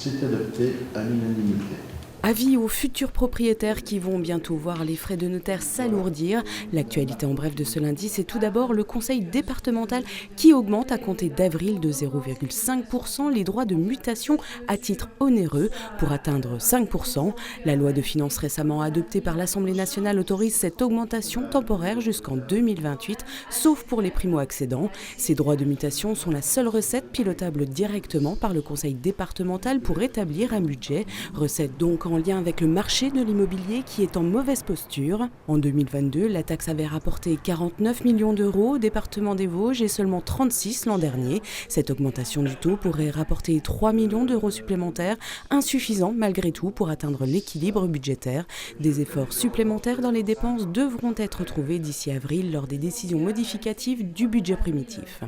C'est adopté à l'unanimité. Avis aux futurs propriétaires qui vont bientôt voir les frais de notaire s'alourdir. L'actualité en bref de ce lundi, c'est tout d'abord le conseil départemental qui augmente à compter d'avril de 0,5% les droits de mutation à titre onéreux pour atteindre 5%. La loi de finances récemment adoptée par l'Assemblée nationale autorise cette augmentation temporaire jusqu'en 2028, sauf pour les primo-accédants. Ces droits de mutation sont la seule recette pilotable directement par le conseil départemental pour établir un budget. Recette donc en lien avec le marché de l'immobilier qui est en mauvaise posture. En 2022, la taxe avait rapporté 49 millions d'euros au département des Vosges et seulement 36 l'an dernier. Cette augmentation du taux pourrait rapporter 3 millions d'euros supplémentaires, insuffisant malgré tout pour atteindre l'équilibre budgétaire. Des efforts supplémentaires dans les dépenses devront être trouvés d'ici avril lors des décisions modificatives du budget primitif.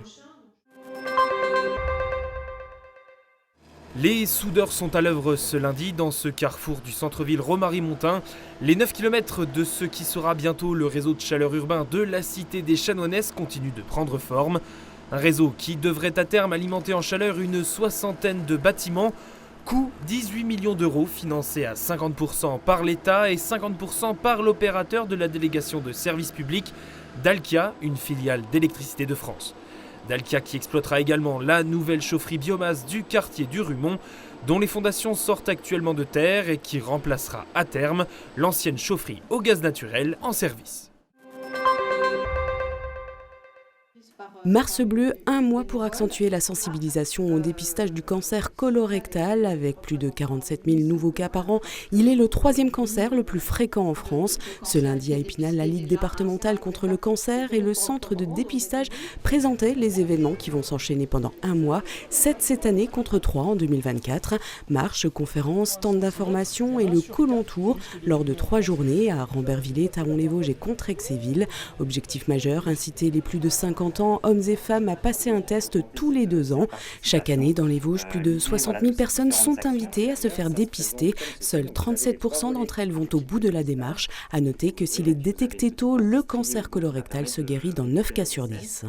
Les soudeurs sont à l'œuvre ce lundi dans ce carrefour du centre-ville Romary-Montain. Les 9 km de ce qui sera bientôt le réseau de chaleur urbain de la cité des Chanoinesses continuent de prendre forme. Un réseau qui devrait à terme alimenter en chaleur une soixantaine de bâtiments. Coût 18 millions d'euros, financé à 50% par l'État et 50% par l'opérateur de la délégation de services publics, Dalkia, une filiale d'Électricité de France. Dalkia qui exploitera également la nouvelle chaufferie biomasse du quartier du Rumont, dont les fondations sortent actuellement de terre et qui remplacera à terme l'ancienne chaufferie au gaz naturel en service. Mars bleu, un mois pour accentuer la sensibilisation au dépistage du cancer colorectal. Avec plus de 47 000 nouveaux cas par an, il est le 3e cancer le plus fréquent en France. Ce lundi à Épinal, la Ligue départementale contre le cancer et le centre de dépistage présentaient les événements qui vont s'enchaîner pendant un mois, 7 cette année contre 3 en 2024. Marches, conférences, stands d'information et le Colon Tour lors de 3 journées à Rambervillers, Taron-les-Vosges et Contrexéville. Objectif majeur, inciter les plus de 50 ans, hommes et femmes à passer un test tous les 2 ans. Chaque année, dans les Vosges, plus de 60 000 personnes sont invitées à se faire dépister. Seuls 37% d'entre elles vont au bout de la démarche. À noter que s'il est détecté tôt, le cancer colorectal se guérit dans 9 cas sur 10.